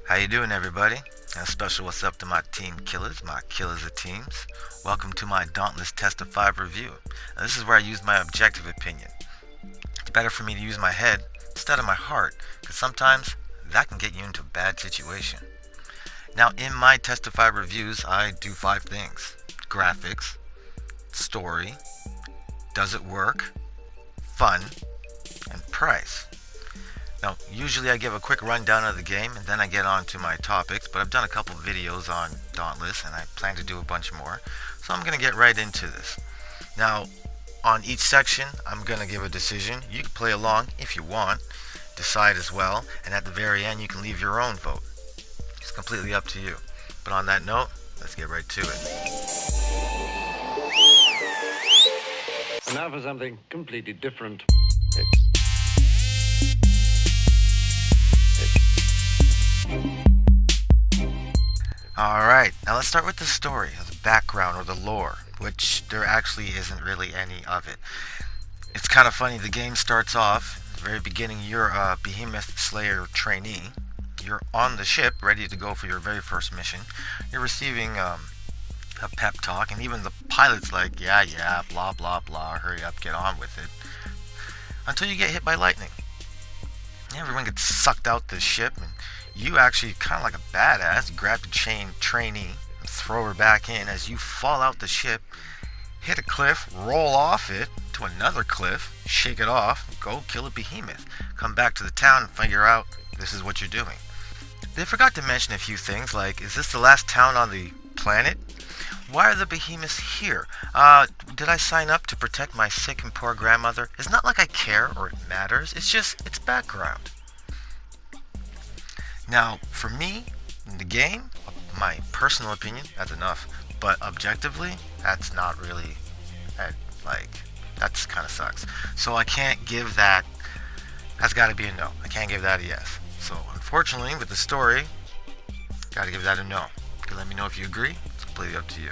How you doing, everybody? And a special what's up to my team killers, my killers of teams. Welcome to my Dauntless Test of 5 review. Now, this is where I use my objective opinion. It's better for me to use my head instead of my heart, because sometimes that can get you into a bad situation. Now, in my Test of 5 reviews, I do 5 things: graphics, story, does it work, fun, and price. Now, usually I give a quick rundown of the game and then I get on to my topics, but I've done a couple videos on Dauntless and I plan to do a bunch more, so I'm going to get right into this. Now, on each section, I'm going to give a decision. You can play along if you want, decide as well, and at the very end you can leave your own vote. It's completely up to you. But on that note, let's get right to it. And now for something completely different. Alright, now let's start with the story, or the background, or the lore, which there actually isn't really any of it. It's kind of funny, the game starts off, at the very beginning you're a Behemoth Slayer trainee. You're on the ship, ready to go for your very first mission. You're receiving a pep talk, and even the pilot's like, yeah, blah, blah, blah, hurry up, get on with it. Until you get hit by lightning. Everyone gets sucked out the ship, and you actually, kind of like a badass, grab the trainee and throw her back in as you fall out the ship, hit a cliff, roll off it to another cliff, shake it off, go kill a behemoth, come back to the town and figure out this is what you're doing. They forgot to mention a few things like, is this the last town on the planet? Why are the behemoths here? Did I sign up to protect my sick and poor grandmother? It's not like I care or it matters, it's background. Now, for me, in the game, my personal opinion, that's enough. But objectively, that's not really, that's kind of sucks. So I can't give that, that's got to be a no. I can't give that a yes. So unfortunately, with the story, got to give that a no. You can let me know if you agree. It's completely up to you.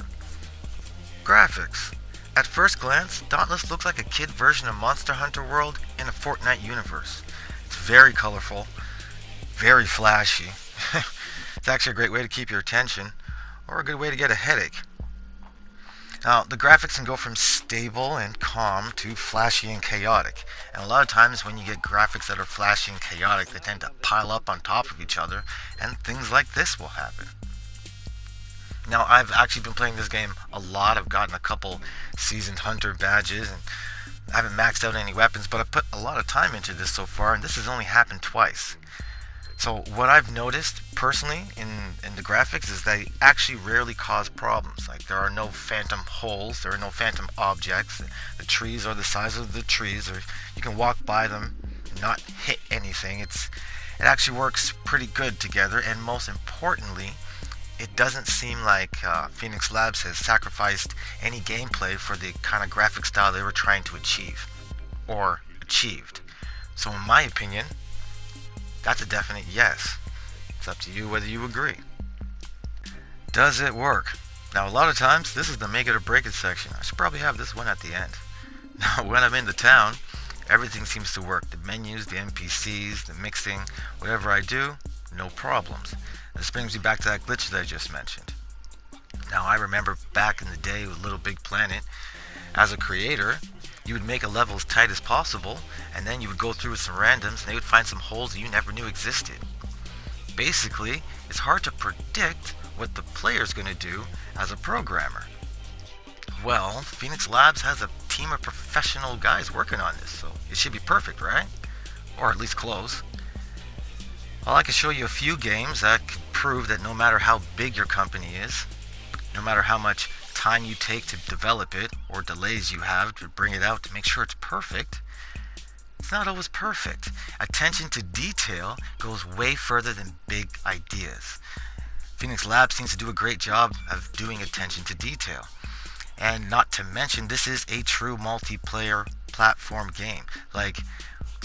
Graphics. At first glance, Dauntless looks like a kid version of Monster Hunter World in a Fortnite universe. It's very colorful, very flashy. It's actually a great way to keep your attention, or a good way to get a headache. Now, the graphics can go from stable and calm to flashy and chaotic. And a lot of times when you get graphics that are flashy and chaotic, they tend to pile up on top of each other, and things like this will happen. Now, I've actually been playing this game a lot. I've gotten a couple seasoned hunter badges, and I haven't maxed out any weapons, but I've put a lot of time into this so far, and this has only happened twice. So what I've noticed personally in the graphics is they actually rarely cause problems. Like, there are no phantom holes, there are no phantom objects. The trees are the size of the trees, or you can walk by them and not hit anything. It actually works pretty good together, and most importantly, it doesn't seem like Phoenix Labs has sacrificed any gameplay for the kind of graphic style they were trying to achieve, or achieved. So in my opinion, that's a definite yes. It's up to you whether you agree. Does it work? Now, a lot of times, this is the make it or break it section. I should probably have this one at the end. Now, when I'm in the town, everything seems to work. The menus, the NPCs, the mixing, whatever I do, no problems. This brings me back to that glitch that I just mentioned. Now, I remember back in the day with Little Big Planet, as a creator, you would make a level as tight as possible, and then you would go through with some randoms, and they would find some holes that you never knew existed. Basically, it's hard to predict what the player's going to do as a programmer. Well, Phoenix Labs has a team of professional guys working on this, so it should be perfect, right? Or at least close. Well, I can show you a few games that can prove that no matter how big your company is, no matter how much time you take to develop it, or delays you have to bring it out to make sure it's perfect, it's not always perfect. Attention to detail goes way further than big ideas. Phoenix Labs seems to do a great job of doing attention to detail. And not to mention, this is a true multiplayer platform game. Like,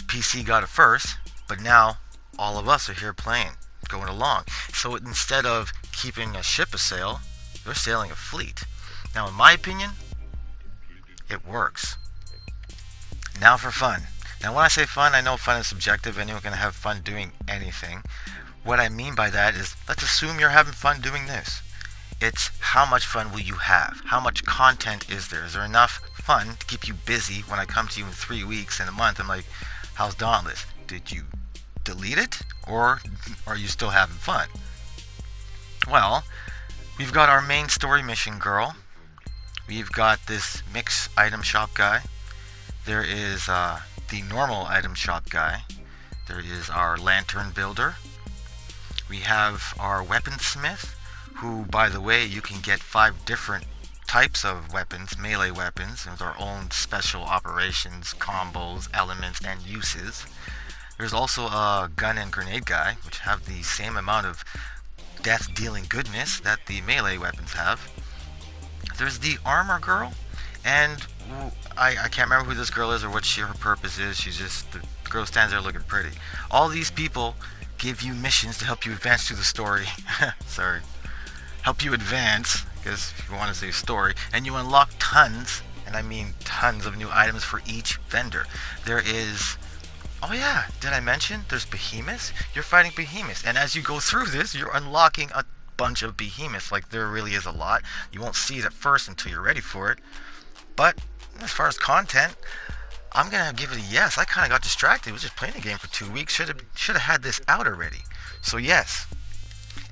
PC got it first, but now all of us are here playing, going along. So instead of keeping a ship a sail, they're sailing a fleet. Now, in my opinion, it works. Now for fun. Now, when I say fun, I know fun is subjective. Anyone can have fun doing anything. What I mean by that is, let's assume you're having fun doing this. It's how much fun will you have? How much content is there? Is there enough fun to keep you busy when I come to you in 3 weeks, in a month? I'm like, how's Dauntless? Did you delete it? Or are you still having fun? Well, we've got our main story mission girl. We've got this mix item shop guy. There is the normal item shop guy. There is our lantern builder. We have our weaponsmith, who, by the way, you can get 5 different types of weapons, melee weapons, with our own special operations, combos, elements, and uses. There's also a gun and grenade guy, which have the same amount of death-dealing goodness that the melee weapons have. There's the armor girl, and I can't remember who this girl is or what her purpose is. She's just, the girl stands there looking pretty. All these people give you missions to help you advance through the story. Sorry. Help you advance, because if you want to say story, and you unlock tons, and I mean tons of new items for each vendor. There is, oh yeah, did I mention there's behemoths? You're fighting behemoths, and as you go through this, you're unlocking a bunch of behemoths. Like, there really is a lot. You won't see it at first until you're ready for it. But as far as content, I'm gonna give it a yes. I kind of got distracted. I was just playing the game for 2 weeks. Should have had this out already. So yes.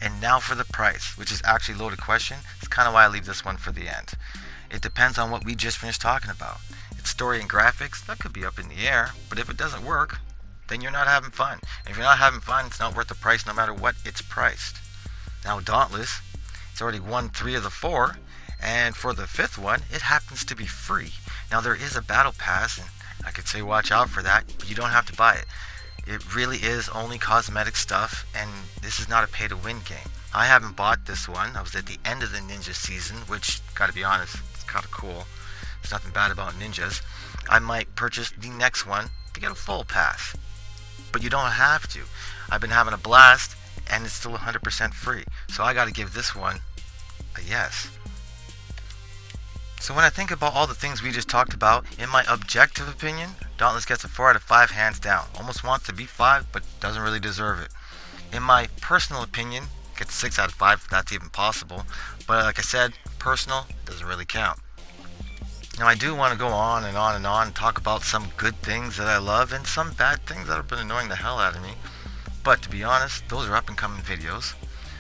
And now for the price, which is actually a loaded question. It's kind of why I leave this one for the end. It depends on what we just finished talking about. It's story and graphics, that could be up in the air. But if it doesn't work, then you're not having fun. And if you're not having fun, it's not worth the price no matter what it's priced. Now Dauntless, it's already won 3 of the 4. And for the 5th one, it happens to be free. Now there is a battle pass, and I could say watch out for that, but you don't have to buy it. It really is only cosmetic stuff, and this is not a pay-to-win game. I haven't bought this one. I was at the end of the ninja season, which, gotta be honest, it's kind of cool. There's nothing bad about ninjas. I might purchase the next one to get a full pass. But you don't have to. I've been having a blast, and it's still 100% free. So I gotta give this one a yes. So when I think about all the things we just talked about, in my objective opinion, Dauntless gets a 4 out of 5 hands down. Almost wants to be 5, but doesn't really deserve it. In my personal opinion, gets 6 out of 5 if that's even possible. But like I said, personal doesn't really count. Now I do want to go on and on and on and talk about some good things that I love and some bad things that have been annoying the hell out of me. But to be honest, those are up and coming videos.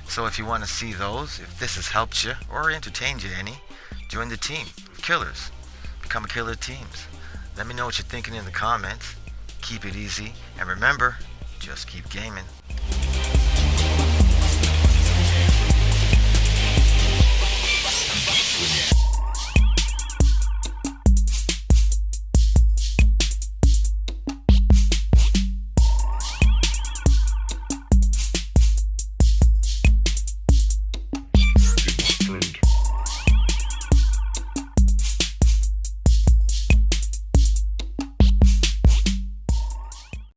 So if you want to see those, if this has helped you or entertained you any, join the team of killers. Become a killer teams. Let me know what you're thinking in the comments. Keep it easy, and remember, just keep gaming.